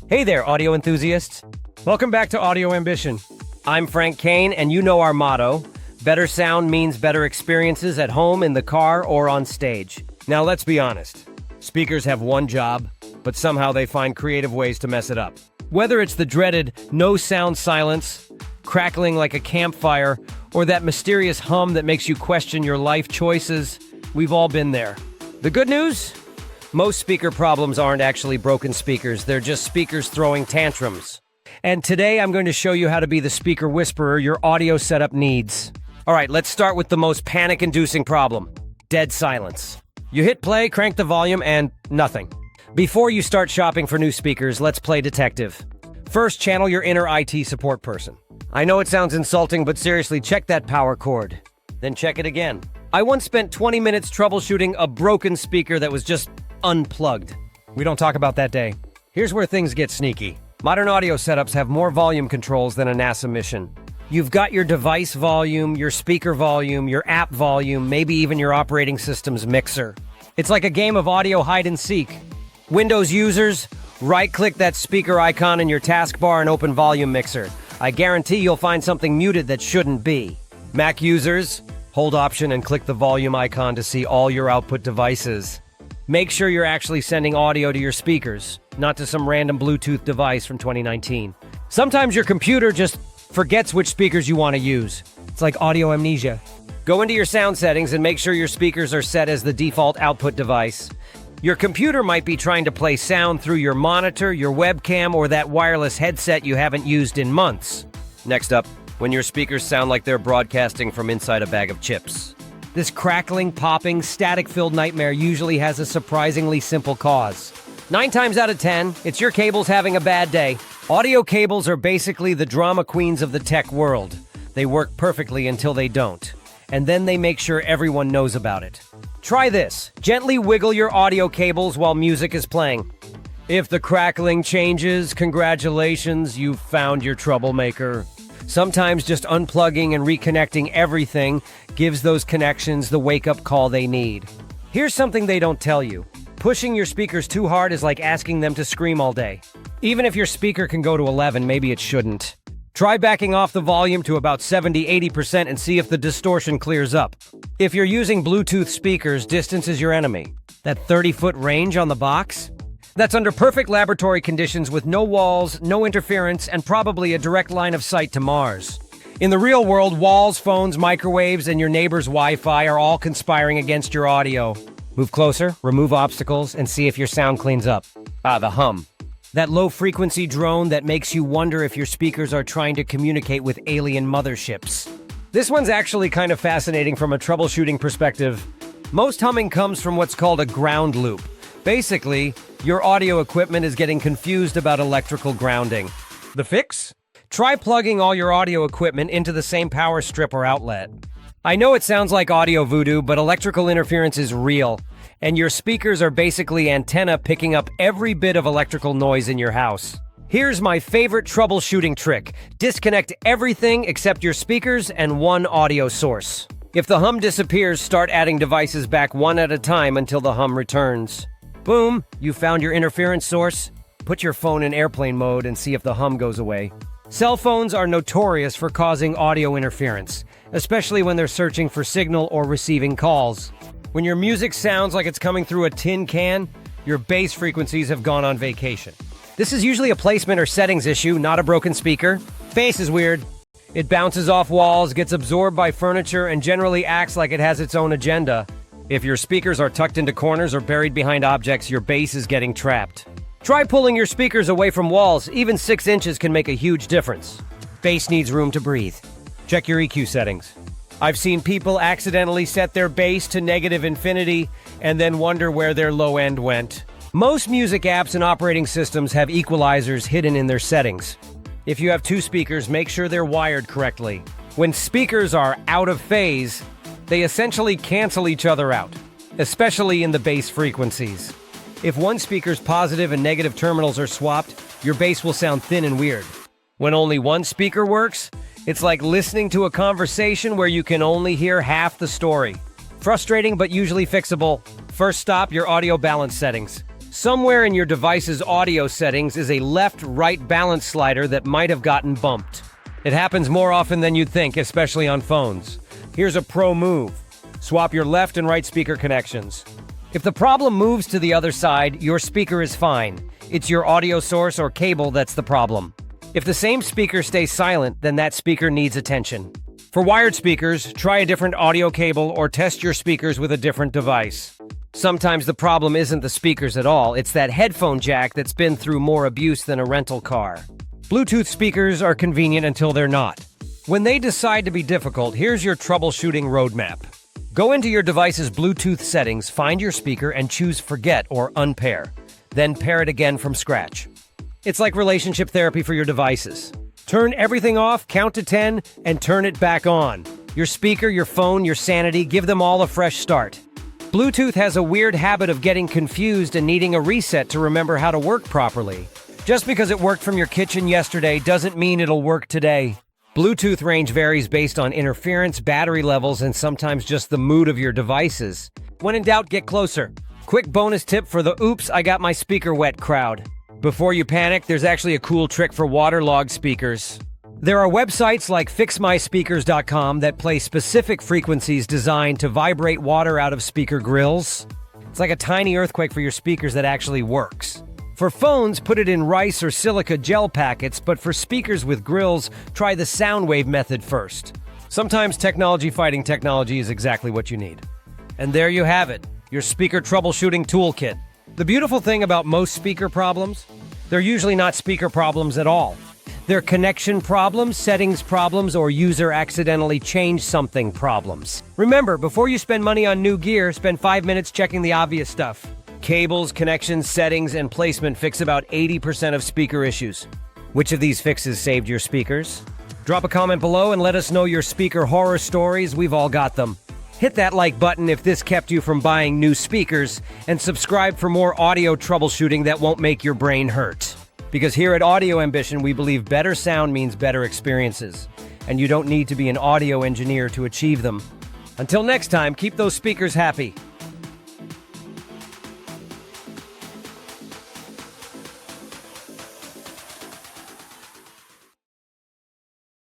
Hey there, audio enthusiasts. Welcome back to AudioAmbition. I'm Frank Kane, and you know our motto: better sound means better experiences at home, in the car, or on stage. Now let's be honest. Speakers have one job, but somehow they find creative ways to mess it up. Whether it's the dreaded no sound silence, crackling like a campfire, or that mysterious hum that makes you question your life choices, we've all been there. The good news? Most speaker problems aren't actually broken speakers, they're just speakers throwing tantrums. And today I'm going to show you how to be the speaker whisperer your audio setup needs. Alright, let's start with the most panic-inducing problem: dead silence. You hit play, crank the volume, and nothing. Before you start shopping for new speakers, let's play detective. First, channel your inner IT support person. I know it sounds insulting, but seriously, check that power cord. Then check it again. I once spent 20 minutes troubleshooting a broken speaker that was just unplugged. We don't talk about that day. Here's where things get sneaky. Modern audio setups have more volume controls than a NASA mission. You've got your device volume, your speaker volume, your app volume, maybe even your operating system's mixer. It's like a game of audio hide and seek. Windows users, right-click that speaker icon in your taskbar and open Volume Mixer. I guarantee you'll find something muted that shouldn't be. Mac users, hold Option and click the volume icon to see all your output devices. Make sure you're actually sending audio to your speakers, not to some random Bluetooth device from 2019. Sometimes your computer just forgets which speakers you want to use. It's like audio amnesia. Go into your sound settings and make sure your speakers are set as the default output device. Your computer might be trying to play sound through your monitor, your webcam, or that wireless headset you haven't used in months. Next up, when your speakers sound like they're broadcasting from inside a bag of chips. This crackling, popping, static-filled nightmare usually has a surprisingly simple cause. 9 times out of 10, it's your cables having a bad day. Audio cables are basically the drama queens of the tech world. They work perfectly until they don't. And then they make sure everyone knows about it. Try this. Gently wiggle your audio cables while music is playing. If the crackling changes, congratulations, you've found your troublemaker. Sometimes just unplugging and reconnecting everything gives those connections the wake-up call they need. Here's something they don't tell you. Pushing your speakers too hard is like asking them to scream all day. Even if your speaker can go to 11, maybe it shouldn't. Try backing off the volume to about 70-80% and see if the distortion clears up. If you're using Bluetooth speakers, distance is your enemy. That 30-foot range on the box? That's under perfect laboratory conditions with no walls, no interference, and probably a direct line of sight to Mars. In the real world, walls, phones, microwaves, and your neighbor's Wi-Fi are all conspiring against your audio. Move closer, remove obstacles, and see if your sound cleans up. The hum. That low-frequency drone that makes you wonder if your speakers are trying to communicate with alien motherships. This one's actually kind of fascinating from a troubleshooting perspective. Most humming comes from what's called a ground loop. Basically, your audio equipment is getting confused about electrical grounding. The fix? Try plugging all your audio equipment into the same power strip or outlet. I know it sounds like audio voodoo, but electrical interference is real, and your speakers are basically antenna picking up every bit of electrical noise in your house. Here's my favorite troubleshooting trick. Disconnect everything except your speakers and one audio source. If the hum disappears, start adding devices back one at a time until the hum returns. Boom, you found your interference source. Put your phone in airplane mode and see if the hum goes away. Cell phones are notorious for causing audio interference, especially when they're searching for signal or receiving calls. When your music sounds like it's coming through a tin can, your bass frequencies have gone on vacation. This is usually a placement or settings issue, not a broken speaker. Bass is weird. It bounces off walls, gets absorbed by furniture, and generally acts like it has its own agenda. If your speakers are tucked into corners or buried behind objects, your bass is getting trapped. Try pulling your speakers away from walls. Even 6 inches can make a huge difference. Bass needs room to breathe. Check your EQ settings. I've seen people accidentally set their bass to negative infinity and then wonder where their low end went. Most music apps and operating systems have equalizers hidden in their settings. If you have 2 speakers, make sure they're wired correctly. When speakers are out of phase, they essentially cancel each other out, especially in the bass frequencies. If one speaker's positive and negative terminals are swapped, your bass will sound thin and weird. When only one speaker works, it's like listening to a conversation where you can only hear half the story. Frustrating but usually fixable. First stop, your audio balance settings. Somewhere in your device's audio settings is a left-right balance slider that might have gotten bumped. It happens more often than you'd think, especially on phones. Here's a pro move. Swap your left and right speaker connections. If the problem moves to the other side, your speaker is fine. It's your audio source or cable that's the problem. If the same speaker stays silent, then that speaker needs attention. For wired speakers, try a different audio cable or test your speakers with a different device. Sometimes the problem isn't the speakers at all, it's that headphone jack that's been through more abuse than a rental car. Bluetooth speakers are convenient until they're not. When they decide to be difficult, here's your troubleshooting roadmap. Go into your device's Bluetooth settings, find your speaker, and choose Forget or Unpair. Then pair it again from scratch. It's like relationship therapy for your devices. Turn everything off, count to 10, and turn it back on. Your speaker, your phone, your sanity, give them all a fresh start. Bluetooth has a weird habit of getting confused and needing a reset to remember how to work properly. Just because it worked from your kitchen yesterday doesn't mean it'll work today. Bluetooth range varies based on interference, battery levels, and sometimes just the mood of your devices. When in doubt, get closer. Quick bonus tip for the oops, I got my speaker wet crowd. Before you panic, there's actually a cool trick for waterlogged speakers. There are websites like fixmyspeakers.com that play specific frequencies designed to vibrate water out of speaker grills. It's like a tiny earthquake for your speakers that actually works. For phones, put it in rice or silica gel packets, but for speakers with grills, try the sound wave method first. Sometimes technology fighting technology is exactly what you need. And there you have it, your speaker troubleshooting toolkit. The beautiful thing about most speaker problems, they're usually not speaker problems at all. They're connection problems, settings problems, or user accidentally changed something problems. Remember, before you spend money on new gear, spend 5 minutes checking the obvious stuff. Cables, connections, settings, and placement fix about 80% of speaker issues. Which of these fixes saved your speakers? Drop a comment below and let us know your speaker horror stories. We've all got them. Hit that like button if this kept you from buying new speakers, and subscribe for more audio troubleshooting that won't make your brain hurt. Because here at AudioAmbition, we believe better sound means better experiences, and you don't need to be an audio engineer to achieve them. Until next time, keep those speakers happy.